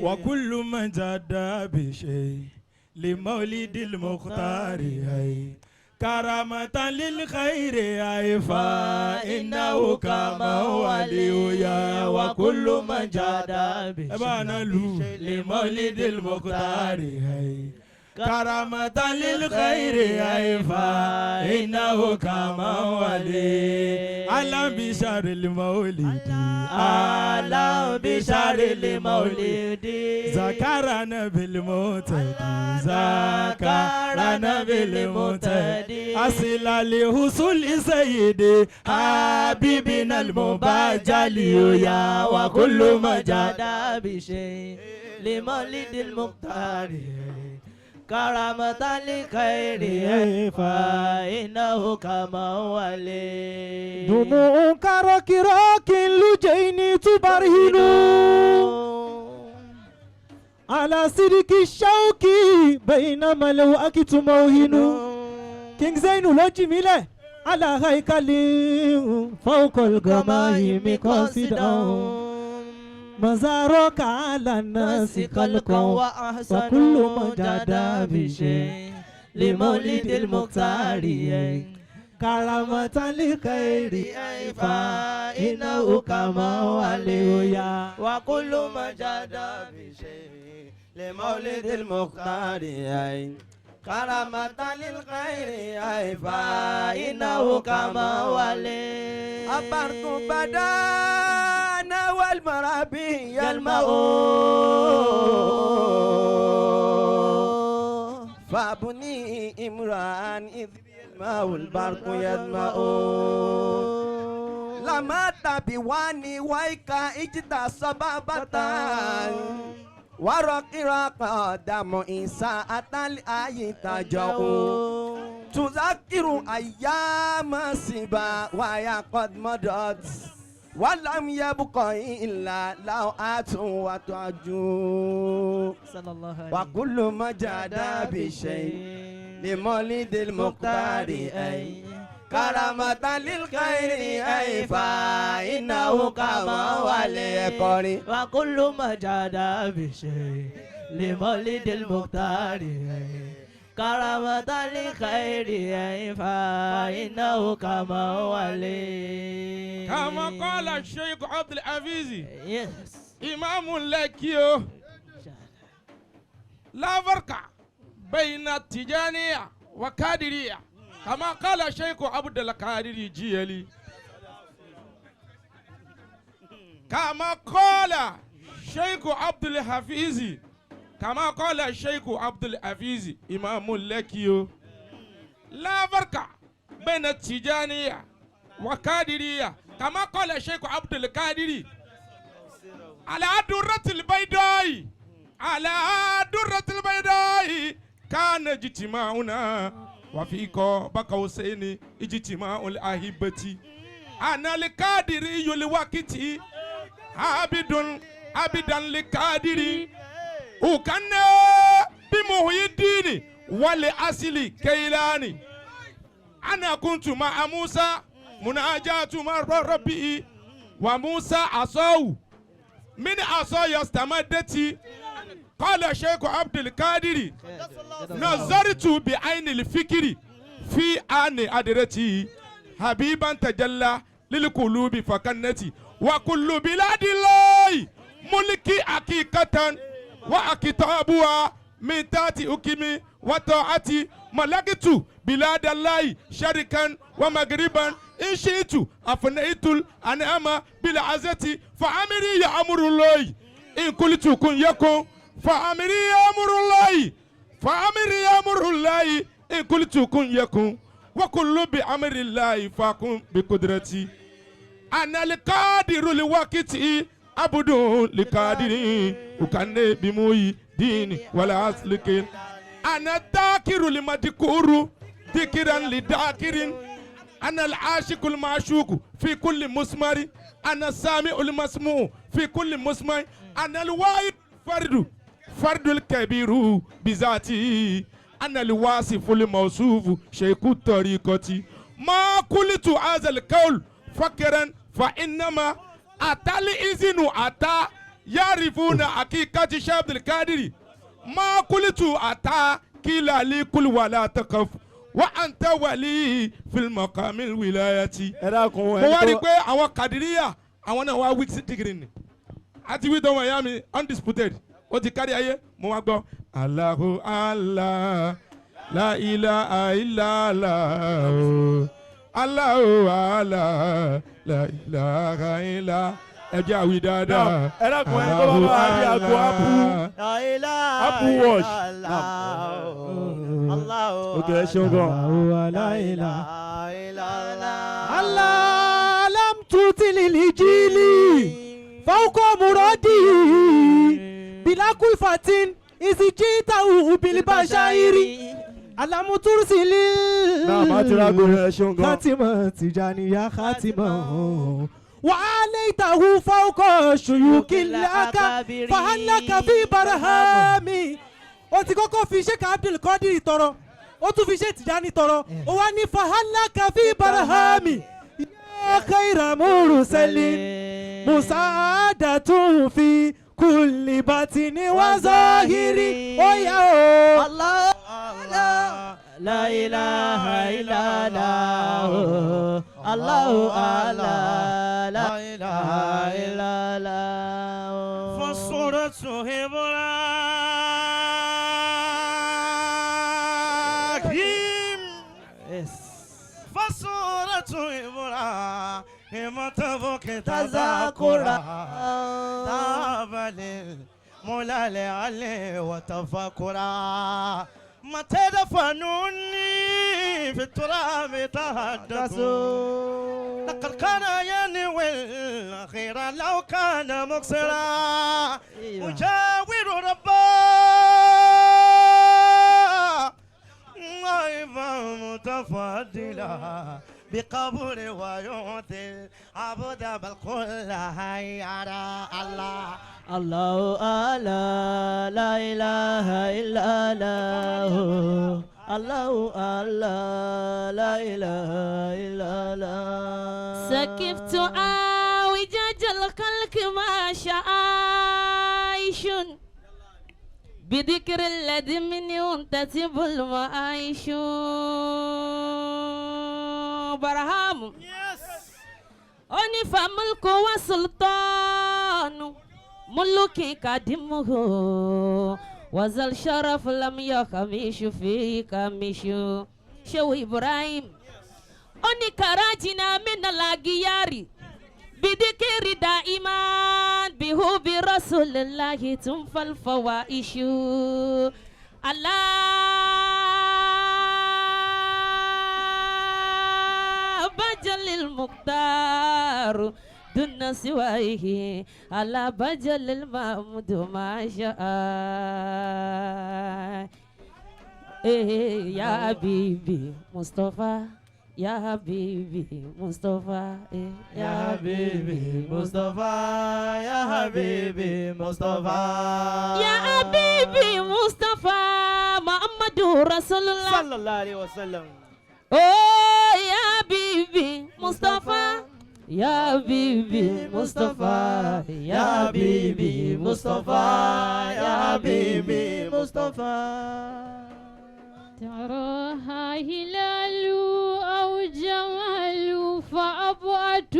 وكل من جاد بشيء لمولد المختار كرامة للخير فإنه كما ولي وكل من جاد بشيء لمولد المختار كرامة للخير فإنه كما ولي على بشار المولد على بشار المولد ذكرنا بالمعتدي ذكرنا بالمعتدي أصل لحصول سيدي حبيبنا المبجل يا وكل ما جاد بشيء لمولد المختار كرامة لخير فإنه كما ولي دموع كراك راك لجين تبرهن على صدق الشوك بينما لو أكت موهن كينج زين لجميلة على هيكل فوق الغمائم قاصدا مزارك على الناس خلقا وكل من جاد بشيء لمولد المختار كرامة لخير فإنه كما ولي وكل من جاد بشيء لمولد المختار كرامة للخير فإنه كما ولي أبرت بدانا والمرابي يلمأ فابني إمران إذ يلمأ البرق يدمأ لما تبيواني ويكا إجدا سبابتان ورقراق دم إساءة الآي تجاو تذكر أيام سبا ويا قد مضت ولم يبقى إلا لوعات وتعجو وكل ما جاد بشيء لمولد المختار أي كرامة للخير أي فإنه كما ولي قري وكل ما جاد بشيء لمولد المختار كرامة للخير أي فإنه كما ولي كما قال الشيخ عبد الحفيظ إمام لكيو لا فرق بين التجانية وكادرية كما قال الشيخ عبد القادر جيلي كما قال الشيخ عبد الحفيظ كما قال الشيخ عبد الحفيظ إمام لكيو لا فرق بين التجانية وكادرية كما قال الشيخ عبد القادر على درة البيضاء على درة البيضاء كان اجتماعنا وفي قوسين اجتماع الأحبة أنا القادري الوقت عبدا للقادر وكان بمحيي الدين ولأصل كيلاني أنا كنت مع موسى مناجاة مع ربي وموسى عصاه من عصاي استمدت قال الشيخ عبد القادر نظرت بعين الفكر في آن أدرتي حبيبا تجلى للقلوب فكنتي وكل بلاد الله ملكي حقيقة وكتابها من تاتي أكمي وطاعتي ملكت بلاد الله شركا ومغربا إن شئت أفنيت الأنعام بالعزة فأمري يا أمر الله إن قلت كن يكن فأمري يا أمر الله فأمري يا أمر الله إن قلت كن يكن وكل بأمر الله فكن بقدرتي أنا القادر لوقت عبد لقادر وكان بموي دين ولا أسلك أنا الذاكر لمذكور ذكرا لذاكر أنا العاشق المعشوق في كل مسمر أنا السامع المسموع في كل مسمع أنا الواحد فرد الكبير بذاتي أنا الواصف الموصوف شيخ الطريقة ما قلت هذا القول فكرا فإنما أتى الإذن أتى yarifuna hakikati Sheikh Abdul Qadir ma kulitu ata kila li kul wala takaf wa anta wali fil maqamil wilayati. Mo wá rí pé àwọn Kadiriya àwọn náà wá weak degree ni àti wí dánwò ẹ̀yà mi undisputed ó ti kárí ayé mo wá gbọ́ Allahu Allah la ilaha illallah Allahu Allah la ilaha illallah ẹjẹ́ àwí dáadáa. ẹ dákun ẹni tó bá bá rí aago Apple Watch. ok ẹ ṣeun gan. Allah lam tuti lil jili fawqa muradi bila kulfatin izijita bil bashairi alamu tursili. náà má ti ra gbòòrò ẹ ṣeun gan. Khatima Tijaniya Khatima. وعليته فوق شيوك الأكابر فهلك في برهامي ó ti kọ́kọ́ fi Sheikh Abdul Qadir tọrọ ó tún fi Sheikh Tijani tọrọ ó wá ní فهلك في برهامي يا خير مرسل مساعدة في كل باطن وظاهر ويا الله لا إله إلا الله الله الله لا إله إلا الله فصورة إبراهيم فصورة إبراهيم تبوك تذكرا تاب للمولى لعلي وتفكرا متى دفنوني في التراب تحدثوا لقد كان ينوي الأخير لو كان مقصرا أجاور ربا غيبا متفضلا بقبر ويعطي عبد بالكل هيارا الله الله الله لا إله إلا الله الله الله لا إله إلا الله سكفت أعوجاج الخلق ما شعائش بذكر الذي من ينتسب المعايش برهام أني فملك وسلطان ملكي قدمه وزل شرف لم يخمش في كمش شو إبراهيم أني كراجنا من الأغيار بذكر دائما به برسول الله تنفى الفوائش الله بجل المختار دون سواه على بجل المحمود ما شاء يا حبيبي مصطفى يا حبيبي مصطفى يا حبيبي مصطفى يا حبيبي مصطفى يا حبيبي مصطفى محمد رسول الله صلى الله عليه وسلم يا حبيبي مصطفى يا حبيبي مصطفى يا حبيبي مصطفى يا حبيبي مصطفى تراها هلال أو جمال فأبعد